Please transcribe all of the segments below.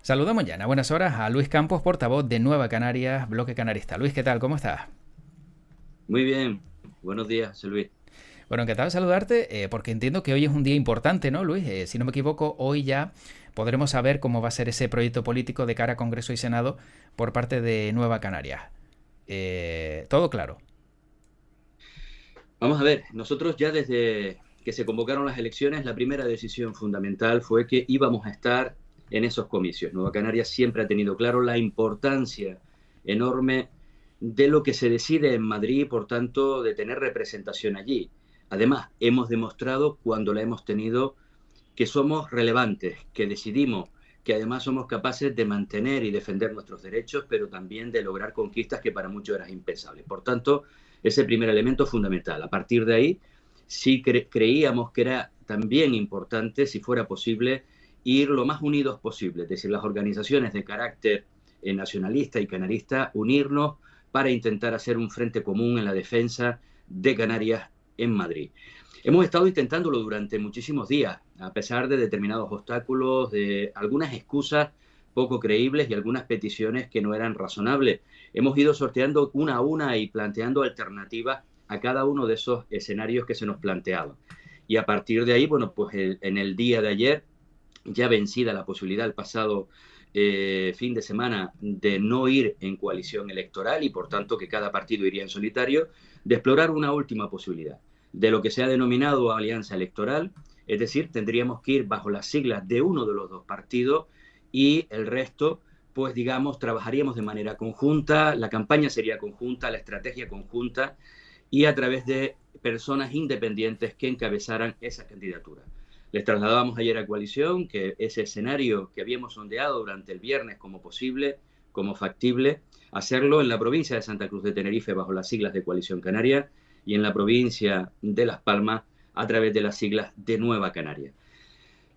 Saludamos ya en a buenas horas a Luis Campos, portavoz de Nueva Canarias, Bloque Canarista. Luis, ¿qué tal? ¿Cómo estás? Muy bien, buenos días, José Luis. Bueno, encantado de saludarte, porque entiendo que hoy es un día importante, ¿no, Luis? Si no me equivoco, hoy ya podremos saber cómo va a ser ese proyecto político de cara a Congreso y Senado por parte de Nueva Canarias. Todo claro. Vamos a ver, nosotros ya desde que se convocaron las elecciones, la primera decisión fundamental fue que íbamos a estar en esos comicios. Nueva Canarias siempre ha tenido claro la importancia enorme de lo que se decide en Madrid y, por tanto, de tener representación allí. Además, hemos demostrado cuando la hemos tenido que somos relevantes, que decidimos, que además somos capaces de mantener y defender nuestros derechos, pero también de lograr conquistas que para muchos eran impensables. Por tanto, ese primer elemento es fundamental. A partir de ahí, sí creíamos que era también importante, si fuera posible, ir lo más unidos posible, es decir, las organizaciones de carácter nacionalista y canarista, unirnos para intentar hacer un frente común en la defensa de Canarias en Madrid. Hemos estado intentándolo durante muchísimos días, a pesar de determinados obstáculos, de algunas excusas poco creíbles y algunas peticiones que no eran razonables. Hemos ido sorteando una a una y planteando alternativas a cada uno de esos escenarios que se nos planteaban. Y a partir de ahí, bueno, pues en el día de ayer, ya vencida la posibilidad el pasado fin de semana de no ir en coalición electoral y por tanto que cada partido iría en solitario, de explorar una última posibilidad de lo que se ha denominado alianza electoral, es decir, tendríamos que ir bajo las siglas de uno de los dos partidos y el resto, pues digamos, trabajaríamos de manera conjunta, la campaña sería conjunta, la estrategia conjunta y a través de personas independientes que encabezaran esa candidatura. Les trasladábamos ayer a coalición que ese escenario que habíamos sondeado durante el viernes como posible, como factible, hacerlo en la provincia de Santa Cruz de Tenerife bajo las siglas de Coalición Canaria y en la provincia de Las Palmas a través de las siglas de Nueva Canaria.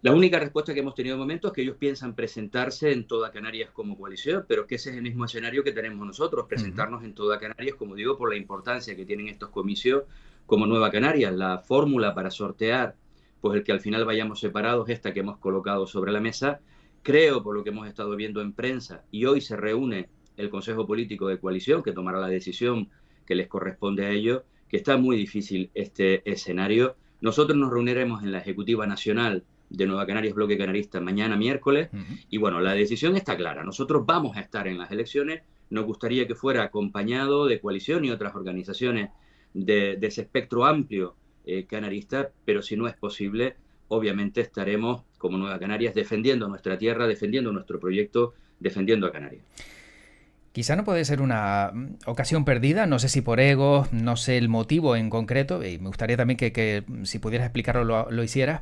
La única respuesta que hemos tenido de momento es que ellos piensan presentarse en toda Canarias como coalición, pero que ese es el mismo escenario que tenemos nosotros, Uh -huh. presentarnos en toda Canarias, como digo, por la importancia que tienen estos comicios como Nueva Canarias. La fórmula para sortear, pues el que al final vayamos separados, esta que hemos colocado sobre la mesa, creo, por lo que hemos estado viendo en prensa, y hoy se reúne el Consejo Político de Coalición, que tomará la decisión que les corresponde a ellos, que está muy difícil este escenario. Nosotros nos reuniremos en la Ejecutiva Nacional de Nueva Canarias Bloque Canarista mañana miércoles Uh -huh. y bueno, la decisión está clara. Nosotros vamos a estar en las elecciones, nos gustaría que fuera acompañado de Coalición y otras organizaciones de ese espectro amplio canarista, pero si no es posible, obviamente estaremos como Nueva Canarias defendiendo nuestra tierra, defendiendo nuestro proyecto, defendiendo a Canarias. Quizá no puede ser una ocasión perdida, no sé si por ego, no sé el motivo en concreto, y me gustaría también que si pudieras explicarlo lo hicieras,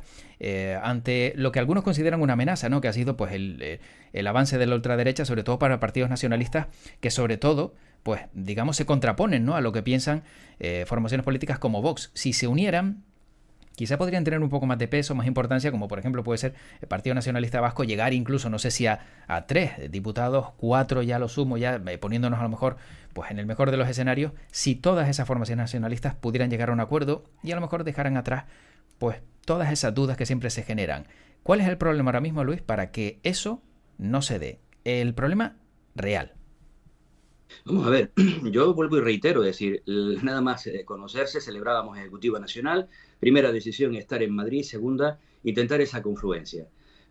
ante lo que algunos consideran una amenaza, ¿no? Que ha sido pues el avance de la ultraderecha, sobre todo para partidos nacionalistas, que sobre todo, pues digamos, se contraponen, ¿no? A lo que piensan formaciones políticas como Vox. Si se unieran, quizá podrían tener un poco más de peso, más importancia, como por ejemplo puede ser el Partido Nacionalista Vasco, llegar incluso, no sé si a 3 diputados, 4 ya lo sumo, ya poniéndonos a lo mejor, pues en el mejor de los escenarios, si todas esas formaciones nacionalistas pudieran llegar a un acuerdo y a lo mejor dejaran atrás, pues todas esas dudas que siempre se generan. ¿Cuál es el problema ahora mismo, Luis, para que eso no se dé? El problema real. Vamos a ver, yo vuelvo y reitero, es decir, nada más conocerse, celebrábamos Ejecutiva Nacional, primera decisión estar en Madrid, segunda, intentar esa confluencia.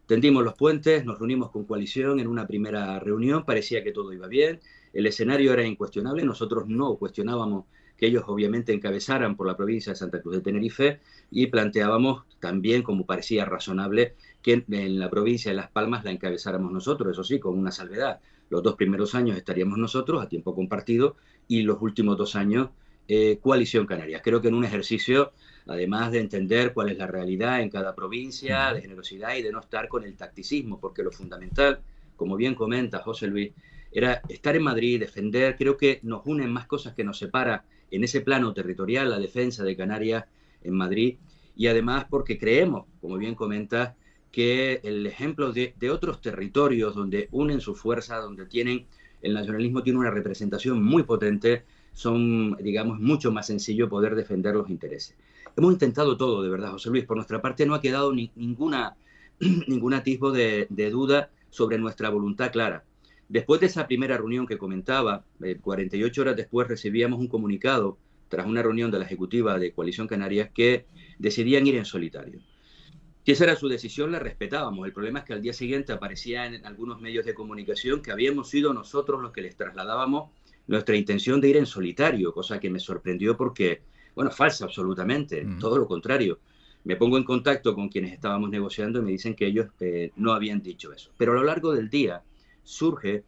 Tendimos los puentes, nos reunimos con coalición en una primera reunión, parecía que todo iba bien, el escenario era incuestionable, nosotros no cuestionábamos que ellos obviamente encabezaran por la provincia de Santa Cruz de Tenerife y planteábamos también, como parecía razonable, que en la provincia de Las Palmas la encabezáramos nosotros, eso sí, con una salvedad. Los 2 primeros años estaríamos nosotros a tiempo compartido y los últimos 2 años Coalición Canarias. Creo que en un ejercicio, además de entender cuál es la realidad en cada Uh provincia, -huh. de generosidad y de no estar con el tacticismo, porque lo fundamental, como bien comenta José Luis, era estar en Madrid, defender, creo que nos unen más cosas que nos separa en ese plano territorial, la defensa de Canarias en Madrid, y además porque creemos, como bien comenta, que el ejemplo de otros territorios donde unen su fuerza, donde tienen, el nacionalismo tiene una representación muy potente, son, digamos, mucho más sencillo poder defender los intereses. Hemos intentado todo, de verdad, José Luis. Por nuestra parte no ha quedado ningún atisbo de duda sobre nuestra voluntad clara. Después de esa primera reunión que comentaba, 48 horas después recibíamos un comunicado tras una reunión de la ejecutiva de Coalición Canarias que decidían ir en solitario. Si esa era su decisión, la respetábamos. El problema es que al día siguiente aparecía en algunos medios de comunicación que habíamos sido nosotros los que les trasladábamos nuestra intención de ir en solitario, cosa que me sorprendió porque, bueno, falsa absolutamente, todo lo contrario. Me pongo en contacto con quienes estábamos negociando y me dicen que ellos no habían dicho eso. Pero a lo largo del día surge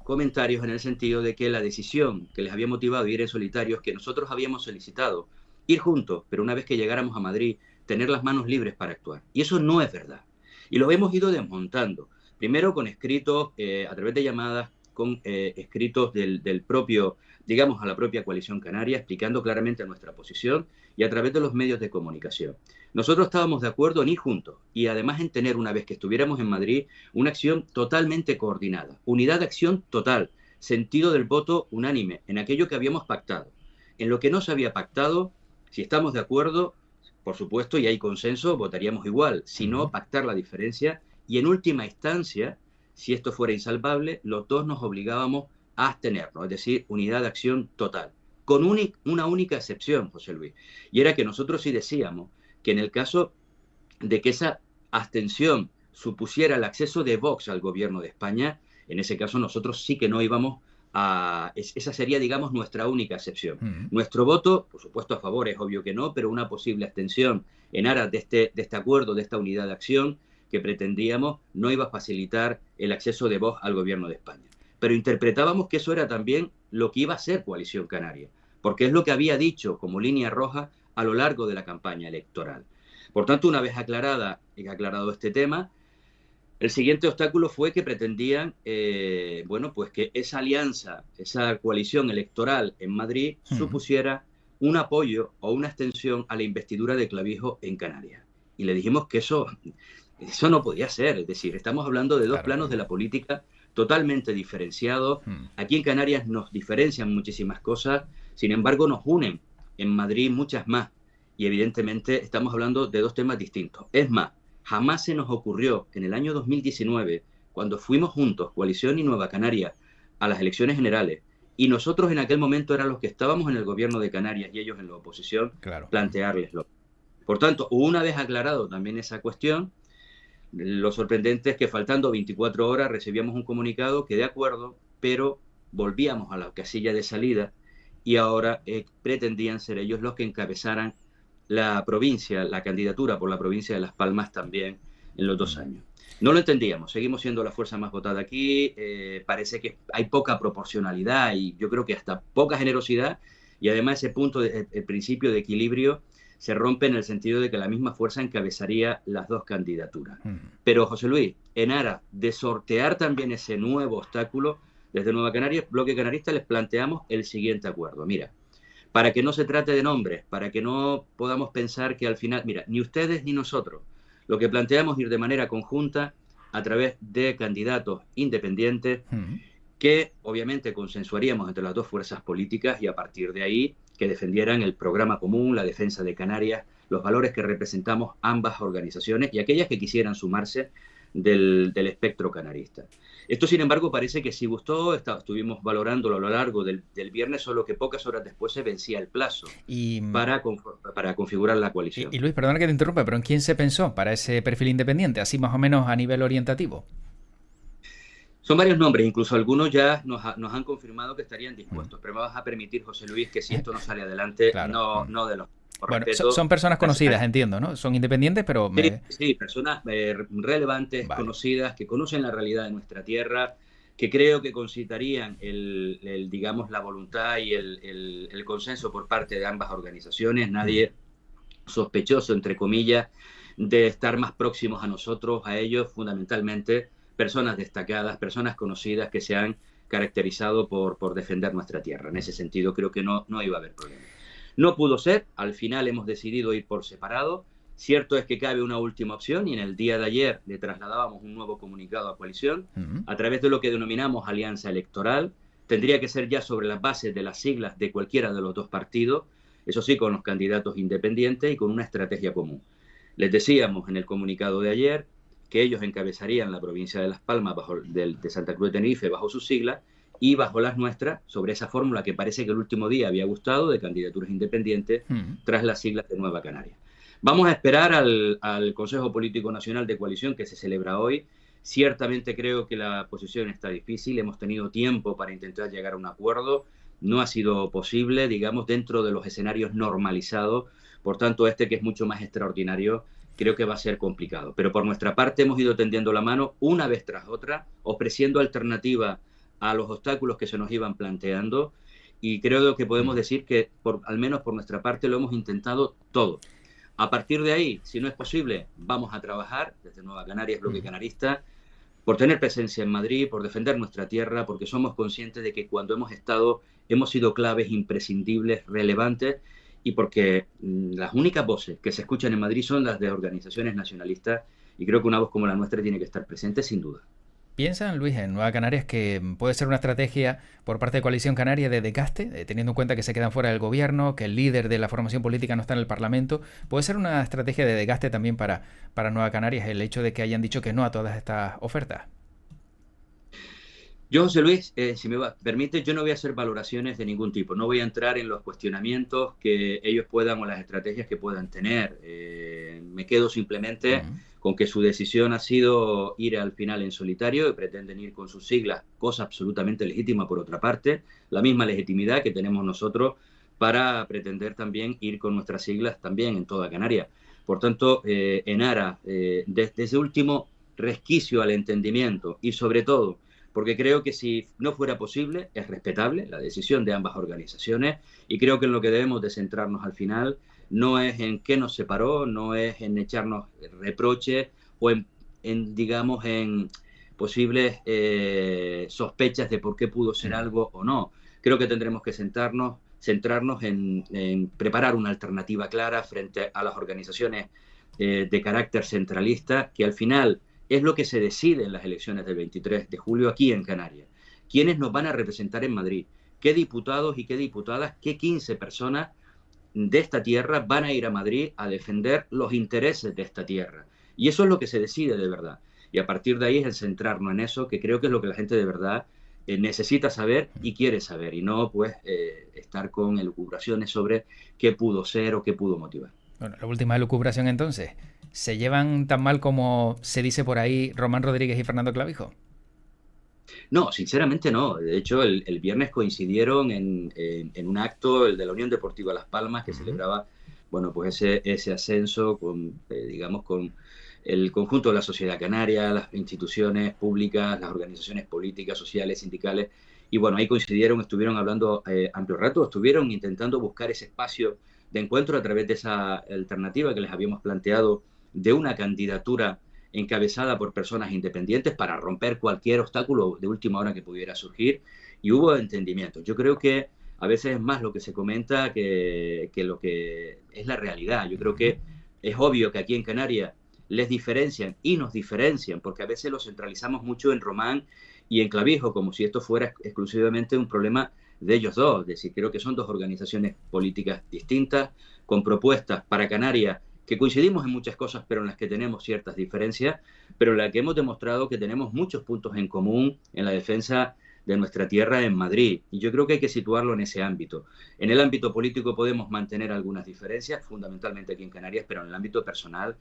comentarios en el sentido de que la decisión que les había motivado a ir en solitario es que nosotros habíamos solicitado ir juntos, pero una vez que llegáramos a Madrid, tener las manos libres para actuar. Y eso no es verdad. Y lo hemos ido desmontando. Primero con escritos, a través de llamadas, con escritos del propio, digamos, a la propia Coalición Canaria, explicando claramente nuestra posición y a través de los medios de comunicación. Nosotros estábamos de acuerdo en ir juntos y además en tener, una vez que estuviéramos en Madrid, una acción totalmente coordinada, unidad de acción total, sentido del voto unánime, en aquello que habíamos pactado. En lo que no se había pactado, si estamos de acuerdo, por supuesto, y hay consenso, votaríamos igual, si no, pactar la diferencia y en última instancia, si esto fuera insalvable, los dos nos obligábamos a abstenernos, es decir, unidad de acción total, con una única excepción, José Luis, y era que nosotros sí decíamos que en el caso de que esa abstención supusiera el acceso de Vox al gobierno de España, en ese caso nosotros sí que no íbamos a... Esa sería, digamos, nuestra única excepción. Nuestro voto, por supuesto, a favor, es obvio que no, pero una posible abstención en aras de este acuerdo, de esta unidad de acción que pretendíamos, no iba a facilitar el acceso de Vox al gobierno de España. Pero interpretábamos que eso era también lo que iba a ser Coalición Canaria, porque es lo que había dicho como línea roja a lo largo de la campaña electoral. Por tanto, una vez aclarado este tema, el siguiente obstáculo fue que pretendían, bueno, pues que esa alianza, esa coalición electoral en Madrid supusiera un apoyo o una extensión a la investidura de Clavijo en Canarias. Y le dijimos que eso no podía ser. Es decir, estamos hablando de dos planos de la política totalmente diferenciados. Aquí en Canarias nos diferencian muchísimas cosas, sin embargo nos unen en Madrid muchas más. Y evidentemente estamos hablando de dos temas distintos. Es más, jamás se nos ocurrió en el año 2019, cuando fuimos juntos, Coalición y Nueva Canarias, a las elecciones generales, y nosotros en aquel momento eran los que estábamos en el gobierno de Canarias y ellos en la oposición, plantearleslo. Por tanto, una vez aclarado también esa cuestión, lo sorprendente es que faltando 24 horas recibíamos un comunicado que de acuerdo, pero volvíamos a la casilla de salida y ahora pretendían ser ellos los que encabezaran la provincia, la candidatura por la provincia de Las Palmas también en los 2 años. No lo entendíamos, seguimos siendo la fuerza más votada aquí, parece que hay poca proporcionalidad y yo creo que hasta poca generosidad y además ese punto, el principio de equilibrio se rompe en el sentido de que la misma fuerza encabezaría las dos candidaturas. Pero José Luis, en aras de sortear también ese nuevo obstáculo, desde Nueva Canarias, Bloque Canarista, les planteamos el siguiente acuerdo. Mira, para que no se trate de nombres, para que no podamos pensar que al final, mira, ni ustedes ni nosotros, lo que planteamos es ir de manera conjunta a través de candidatos independientes que obviamente consensuaríamos entre las dos fuerzas políticas y a partir de ahí que defendieran el programa común, la defensa de Canarias, los valores que representamos ambas organizaciones y aquellas que quisieran sumarse del espectro canarista. Esto, sin embargo, parece que sí gustó, estuvimos valorándolo a lo largo del viernes, solo que pocas horas después se vencía el plazo para configurar la coalición. Y Luis, perdona que te interrumpa, pero ¿en quién se pensó para ese perfil independiente, así más o menos a nivel orientativo? Son varios nombres, incluso algunos ya nos han confirmado que estarían dispuestos, pero me vas a permitir, José Luis, que si esto no sale adelante, no de los... Bueno, son personas conocidas, entiendo, ¿no? Son independientes, pero... Sí, personas relevantes, conocidas, que conocen la realidad de nuestra tierra, que creo que concitarían digamos, la voluntad y el consenso por parte de ambas organizaciones. Nadie sospechoso, entre comillas, de estar más próximos a nosotros, a ellos, fundamentalmente personas destacadas, personas conocidas que se han caracterizado por defender nuestra tierra. En ese sentido, creo que no iba a haber problema. No pudo ser, al final hemos decidido ir por separado. Cierto es que cabe una última opción y en el día de ayer le trasladábamos un nuevo comunicado a Coalición a través de lo que denominamos alianza electoral. Tendría que ser ya sobre las bases de las siglas de cualquiera de los dos partidos, eso sí, con los candidatos independientes y con una estrategia común. Les decíamos en el comunicado de ayer, que ellos encabezarían la provincia de Las Palmas de Santa Cruz de Tenerife bajo sus siglas y bajo las nuestras sobre esa fórmula que parece que el último día había gustado de candidaturas independientes tras las siglas de Nueva Canarias. Vamos a esperar al Consejo Político Nacional de Coalición que se celebra hoy. Ciertamente creo que la posición está difícil, hemos tenido tiempo para intentar llegar a un acuerdo, no ha sido posible, digamos, dentro de los escenarios normalizados, por tanto que es mucho más extraordinario, creo que va a ser complicado. Pero por nuestra parte hemos ido tendiendo la mano una vez tras otra, ofreciendo alternativas a los obstáculos que se nos iban planteando y creo que podemos decir que al menos por nuestra parte lo hemos intentado todo. A partir de ahí, si no es posible, vamos a trabajar desde Nueva Canarias, Bloque Canarista, por tener presencia en Madrid, por defender nuestra tierra, porque somos conscientes de que cuando hemos estado hemos sido claves imprescindibles, relevantes, y porque las únicas voces que se escuchan en Madrid son las de organizaciones nacionalistas, y creo que una voz como la nuestra tiene que estar presente sin duda. ¿Piensan, Luis, en Nueva Canarias que puede ser una estrategia por parte de Coalición Canaria de desgaste, teniendo en cuenta que se quedan fuera del gobierno, que el líder de la formación política no está en el Parlamento? ¿Puede ser una estrategia de desgaste también para Nueva Canarias el hecho de que hayan dicho que no a todas estas ofertas? Yo, José Luis, si me permite, yo no voy a hacer valoraciones de ningún tipo. No voy a entrar en los cuestionamientos que ellos puedan o las estrategias que puedan tener. Me quedo simplemente con que su decisión ha sido ir al final en solitario y pretenden ir con sus siglas, cosa absolutamente legítima por otra parte, la misma legitimidad que tenemos nosotros para pretender también ir con nuestras siglas también en toda Canarias. Por tanto, en aras de ese último resquicio al entendimiento y sobre todo porque creo que si no fuera posible, es respetable la decisión de ambas organizaciones y creo que en lo que debemos de centrarnos al final no es en qué nos separó, no es en echarnos reproches o digamos, en posibles sospechas de por qué pudo ser algo o no. Creo que tendremos que centrarnos en preparar una alternativa clara frente a las organizaciones de carácter centralista que al final es lo que se decide en las elecciones del 23 de julio aquí en Canarias. ¿Quiénes nos van a representar en Madrid? ¿Qué diputados y qué diputadas, qué 15 personas de esta tierra van a ir a Madrid a defender los intereses de esta tierra? Y eso es lo que se decide de verdad. Y a partir de ahí es el centrarnos en eso, que creo que es lo que la gente de verdad necesita saber y quiere saber, y no pues estar con elucubraciones sobre qué pudo ser o qué pudo motivar. Bueno, la última elucubración entonces. ¿Se llevan tan mal como se dice por ahí Román Rodríguez y Fernando Clavijo? No, sinceramente no. De hecho, el viernes coincidieron en un acto, el de la Unión Deportiva Las Palmas, que celebraba, bueno, pues ese ascenso con, digamos, con el conjunto de la sociedad canaria, las instituciones públicas, las organizaciones políticas, sociales, sindicales. Y bueno, ahí coincidieron, estuvieron hablando amplio rato, estuvieron intentando buscar ese espacio de encuentro a través de esa alternativa que les habíamos planteado de una candidatura encabezada por personas independientes para romper cualquier obstáculo de última hora que pudiera surgir, y hubo entendimiento. Yo creo que a veces es más lo que se comenta que lo que es la realidad. Yo creo que es obvio que aquí en Canarias les diferencian y nos diferencian, porque a veces lo centralizamos mucho en Román y en Clavijo, como si esto fuera exclusivamente un problema de ellos dos. Es decir, creo que son dos organizaciones políticas distintas, con propuestas para Canarias que coincidimos en muchas cosas, pero en las que tenemos ciertas diferencias, pero en las que hemos demostrado que tenemos muchos puntos en común en la defensa de nuestra tierra en Madrid. Y yo creo que hay que situarlo en ese ámbito. En el ámbito político podemos mantener algunas diferencias, fundamentalmente aquí en Canarias, pero en el ámbito personal,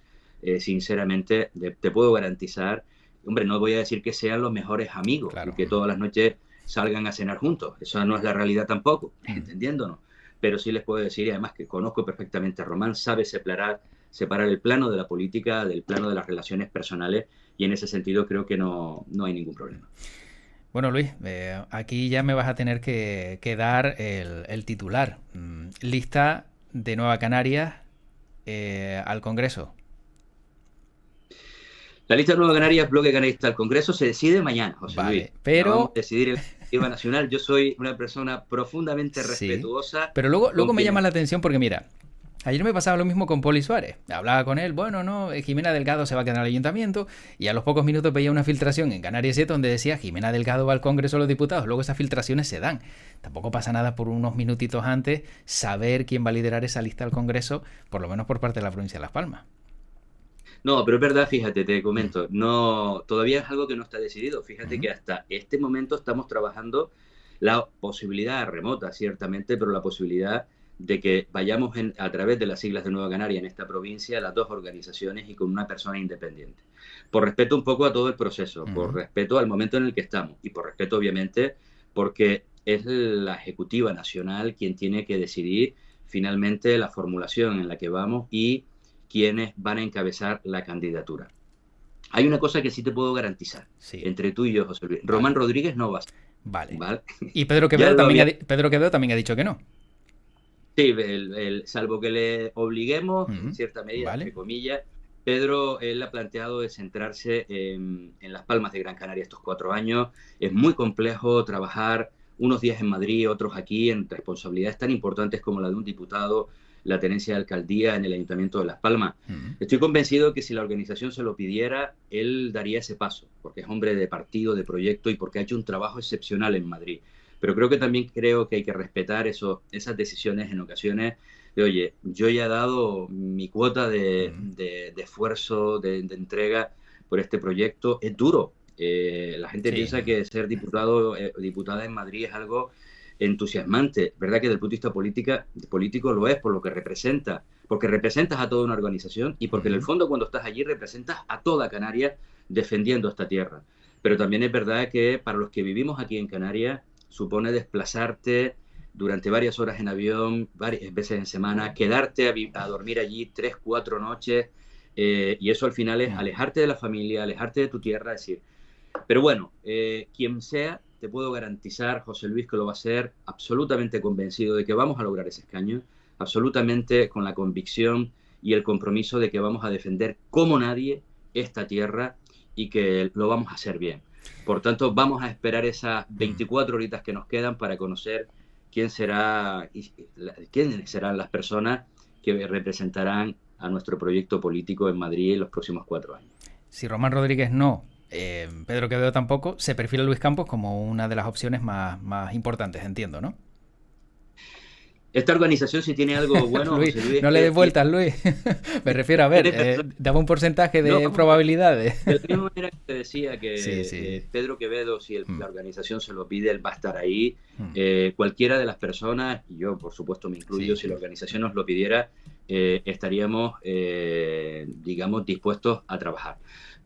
sinceramente, te puedo garantizar, hombre, no voy a decir que sean los mejores amigos, claro, y que todas las noches salgan a cenar juntos. Esa no es la realidad tampoco, entendiéndonos. Pero sí les puedo decir, y además que conozco perfectamente a Román, sabe separar el plano de la política del plano de las relaciones personales, y en ese sentido creo que no hay ningún problema. Bueno, Luis, aquí ya me vas a tener que dar el titular. Lista de Nueva Canarias al Congreso. La lista de Nueva Canarias, Bloque Canarista al Congreso, se decide mañana, José Luis. Pero vamos a decidir el Iniciativa Nacional. Yo soy una persona profundamente respetuosa. Pero luego me llama la atención porque, mira, ayer me pasaba lo mismo con Poli Suárez. Hablaba con él, bueno, no, Jimena Delgado se va a quedar al ayuntamiento, y a los pocos minutos veía una filtración en Canarias 7 donde decía Jimena Delgado va al Congreso de los Diputados. Luego esas filtraciones se dan. Tampoco pasa nada por unos minutitos antes saber quién va a liderar esa lista al Congreso, por lo menos por parte de la provincia de Las Palmas. No, pero es verdad, fíjate, te comento, no, todavía es algo que no está decidido. Fíjate Ujú. que hasta este momento estamos trabajando la posibilidad remota, ciertamente, pero la posibilidad de que vayamos a través de las siglas de Nueva Canaria en esta provincia, las dos organizaciones y con una persona independiente. Por respeto un poco a todo el proceso, por Ujú. respeto al momento en el que estamos y por respeto, obviamente, porque es la Ejecutiva Nacional quien tiene que decidir finalmente la formulación en la que vamos y quienes van a encabezar la candidatura. Hay una cosa que sí te puedo garantizar, Sí, entre tú y yo, José Luis. Román vale, Rodríguez no va a ser, vale. ¿vale? Y Pedro Ya Quevedo lo también había... Pedro Quevedo también ha dicho que no. Sí, salvo que le obliguemos, en Ujú. cierta medida, Vale. entre comillas, Pedro, él ha planteado de centrarse en Las Palmas de Gran Canaria estos 4 años. Es muy complejo trabajar unos días en Madrid, otros aquí, en responsabilidades tan importantes como la de un diputado, la tenencia de alcaldía en el Ayuntamiento de Las Palmas. Ujú. Estoy convencido que si la organización se lo pidiera, él daría ese paso, porque es hombre de partido, de proyecto y porque ha hecho un trabajo excepcional en Madrid. Pero creo que hay que respetar esas decisiones en ocasiones de, oye, yo ya he dado mi cuota Ujú. de esfuerzo, de entrega por este proyecto. Es duro. La gente Sí. piensa que ser diputado o diputada en Madrid es algo entusiasmante. ¿Verdad que desde el punto de vista político lo es por lo que representa? Porque representas a toda una organización y porque en el Ujú. fondo cuando estás allí representas a toda Canarias defendiendo esta tierra. Pero también es verdad que para los que vivimos aquí en Canarias, supone desplazarte durante varias horas en avión, varias veces en semana, quedarte a dormir allí 3, 4 noches, y eso al final es Mm. alejarte de la familia, alejarte de tu tierra, es decir, pero bueno, quien sea, te puedo garantizar, José Luis, que lo va a ser absolutamente convencido de que vamos a lograr ese escaño, absolutamente con la convicción y el compromiso de que vamos a defender como nadie esta tierra y que lo vamos a hacer bien. Por tanto, vamos a esperar esas Mm. 24 horitas que nos quedan para conocer quiénes serán las personas que representarán a nuestro proyecto político en Madrid en los próximos 4 años. Si Román Rodríguez no, Pedro Quevedo tampoco, se perfila Luis Campos como una de las opciones más importantes, entiendo, ¿no? Esta organización, si tiene algo bueno, Luis, José Luis, es no le des que vueltas, Luis. Me refiero a ver, tiene personas. dame un porcentaje No, de vamos a ver. probabilidades. De la misma manera que te decía Sí, que sí. Pedro Quevedo, si Mm. la organización se lo pide, él va a estar ahí. Mm. Cualquiera de las personas, y yo por supuesto me incluyo, Sí. si la organización nos lo pidiera, estaríamos, digamos, dispuestos a trabajar.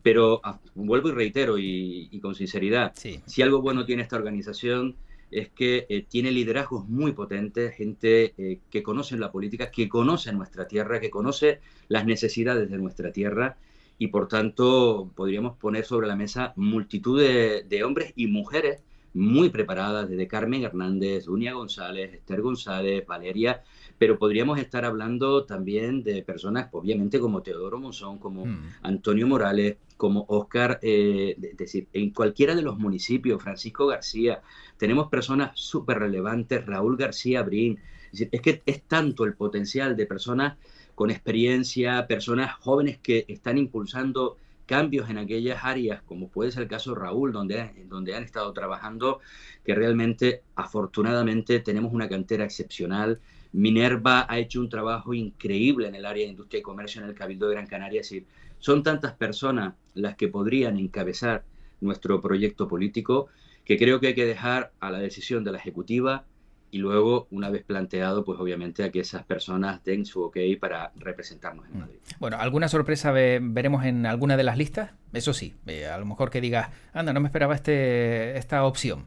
Pero vuelvo y reitero, y con sinceridad, Sí. si algo bueno tiene esta organización es que tiene liderazgos muy potentes, gente que conoce la política, que conoce nuestra tierra, que conoce las necesidades de nuestra tierra y por tanto podríamos poner sobre la mesa multitud de hombres y mujeres muy preparadas, desde Carmen Hernández, Dunia González, Esther González, Valeria, pero podríamos estar hablando también de personas, obviamente, como Teodoro Monzón, como Mm. Antonio Morales, como Oscar, es decir, en cualquiera de los municipios, Francisco García, tenemos personas súper relevantes, Raúl García Brin, es que es tanto el potencial de personas con experiencia, personas jóvenes que están impulsando cambios en aquellas áreas, como puede ser el caso de Raúl, donde han estado trabajando, que realmente, afortunadamente, tenemos una cantera excepcional. Minerva ha hecho un trabajo increíble en el área de industria y comercio en el Cabildo de Gran Canaria. Es decir, son tantas personas las que podrían encabezar nuestro proyecto político que creo que hay que dejar a la decisión de la Ejecutiva y luego, una vez planteado, pues obviamente a que esas personas den su ok para representarnos en Mm. Madrid. Bueno, ¿alguna sorpresa veremos en alguna de las listas? Eso sí, a lo mejor que digas, anda, no me esperaba esta opción.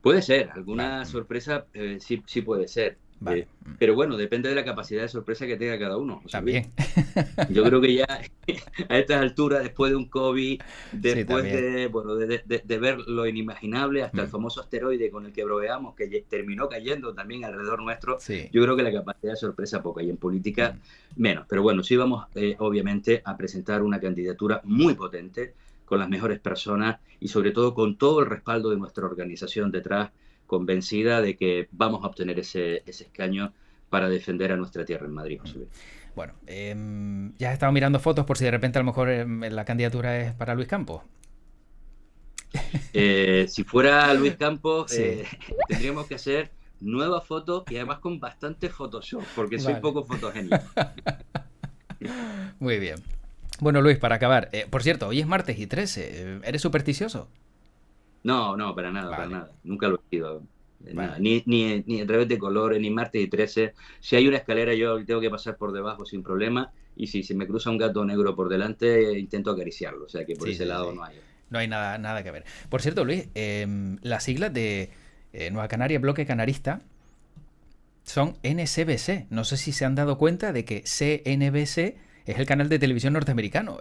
Puede ser, Vale. alguna sorpresa sí, sí puede ser. Vale. Pero bueno, depende de la capacidad de sorpresa que tenga cada uno, José Luis. También. Yo creo que ya a estas alturas, después de un COVID, Sí, después también. de, bueno, de ver lo inimaginable, hasta el Mm. famoso asteroide con el que bromeamos, que terminó cayendo también alrededor nuestro, Sí. yo creo que la capacidad de sorpresa poca y en política Mm. menos. Pero bueno, sí vamos obviamente a presentar una candidatura muy potente, con las mejores personas y sobre todo con todo el respaldo de nuestra organización detrás, convencida de que vamos a obtener ese escaño para defender a nuestra tierra en Madrid, José Luis. Bueno, ya has estado mirando fotos por si de repente a lo mejor la candidatura es para Luis Campos. Si fuera Luis Campos, Sí. tendríamos que hacer nuevas fotos y además con bastante Photoshop, porque soy Vale. poco fotogénico. Muy bien. Bueno, Luis, para acabar, por cierto, hoy es martes y 13. ¿Eres supersticioso? No, no, para nada, para Vale, nada. Nunca lo he sido. Nada. vale. Ni el revés de colores, ni martes y 13. Si hay una escalera, yo tengo que pasar por debajo sin problema. Y si se me cruza un gato negro por delante, intento acariciarlo. O sea que por Sí, ese sí, lado sí. no hay. No hay nada, nada que ver. Por cierto, Luis, las siglas de Nueva Canaria Bloque Canarista son NCBC. No sé si se han dado cuenta de que CNBC es el canal de televisión norteamericano.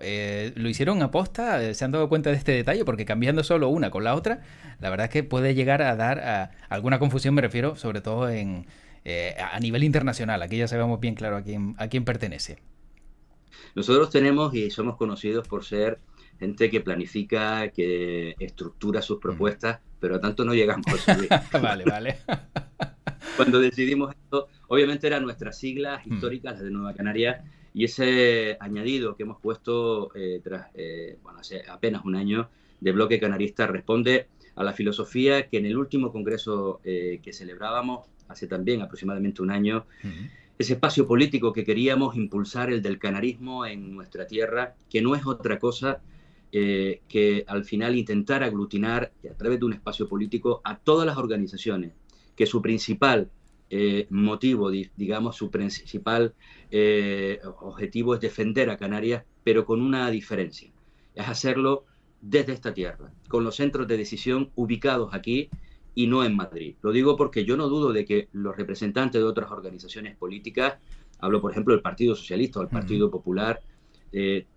Lo hicieron aposta, se han dado cuenta de este detalle, porque cambiando solo una con la otra, la verdad es que puede llegar a dar alguna confusión, me refiero, sobre todo a nivel internacional. Aquí ya sabemos bien claro a quién pertenece. Nosotros tenemos y somos conocidos por ser gente que planifica, que estructura sus Mm. propuestas, pero a tanto no llegamos, José Luis. Vale, vale. Cuando decidimos esto, obviamente eran nuestras siglas Mm. históricas, las de Nueva Canaria, y ese añadido que hemos puesto bueno, hace apenas un año de bloque canarista responde a la filosofía que en el último congreso que celebrábamos hace también aproximadamente un año, Mm. ese espacio político que queríamos impulsar, el del canarismo en nuestra tierra, que no es otra cosa que al final intentar aglutinar a través de un espacio político a todas las organizaciones, que su principal motivo, digamos, su principal objetivo es defender a Canarias, pero con una diferencia, es hacerlo desde esta tierra, con los centros de decisión ubicados aquí y no en Madrid. Lo digo porque yo no dudo de que los representantes de otras organizaciones políticas, hablo por ejemplo del Partido Socialista o el Mm. Partido Popular,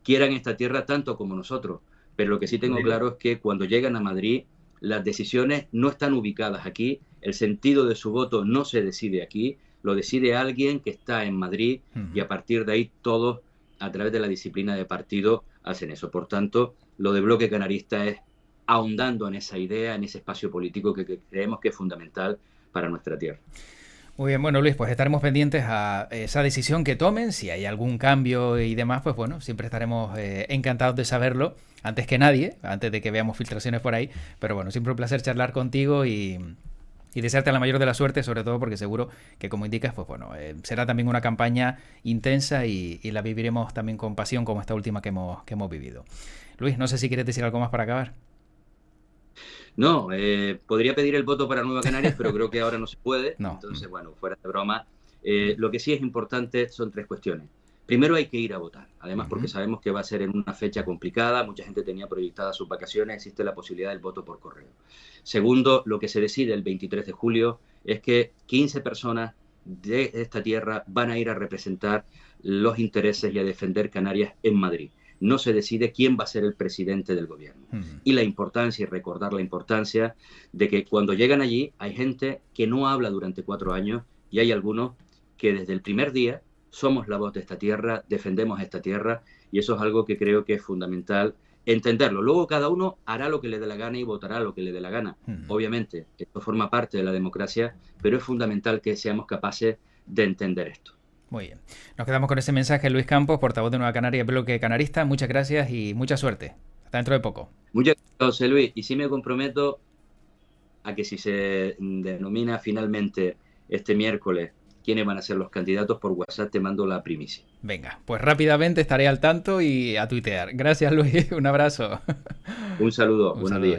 quieran esta tierra tanto como nosotros. Pero lo que sí tengo claro es que cuando llegan a Madrid, las decisiones no están ubicadas aquí, el sentido de su voto no se decide aquí, lo decide alguien que está en Madrid y Mm. a partir de ahí todos, a través de la disciplina de partido, hacen eso. Por tanto, lo de bloque canarista es ahondando en esa idea, en ese espacio político que creemos que es fundamental para nuestra tierra. Muy bien, bueno, Luis, pues estaremos pendientes a esa decisión que tomen. Si hay algún cambio y demás, pues bueno, siempre estaremos encantados de saberlo antes que nadie, antes de que veamos filtraciones por ahí. Pero bueno, siempre un placer charlar contigo y desearte la mayor de la suerte, sobre todo porque seguro que, como indicas, pues bueno, será también una campaña intensa y la viviremos también con pasión como esta última que hemos vivido. Luis, no sé si quieres decir algo más para acabar. No, podría pedir el voto para Nueva Canarias, pero creo que ahora no se puede. No. Entonces, bueno, fuera de broma. Lo que sí es importante son tres cuestiones. Primero hay que ir a votar, además porque Ujú. sabemos que va a ser en una fecha complicada, mucha gente tenía proyectadas sus vacaciones, existe la posibilidad del voto por correo. Segundo, lo que se decide el 23 de julio es que 15 personas de esta tierra van a ir a representar los intereses y a defender Canarias en Madrid. No se decide quién va a ser el presidente del gobierno. Ujú. Y la importancia, y recordar la importancia de que cuando llegan allí hay gente que no habla durante 4 años y hay algunos que desde el primer día somos la voz de esta tierra, defendemos esta tierra y eso es algo que creo que es fundamental entenderlo. Luego cada uno hará lo que le dé la gana y votará lo que le dé la gana. Ujú. Obviamente, esto forma parte de la democracia, pero es fundamental que seamos capaces de entender esto. Muy bien. Nos quedamos con ese mensaje, Luis Campos, portavoz de Nueva Canaria, bloque canarista. Muchas gracias y mucha suerte. Hasta dentro de poco. Muchas gracias, José Luis, y sí me comprometo a que si se denomina finalmente este miércoles quiénes van a ser los candidatos, por WhatsApp te mando la primicia. Venga, pues rápidamente estaré al tanto y a tuitear. Gracias, Luis. Un abrazo. Un saludo, Un buenos saludo. días.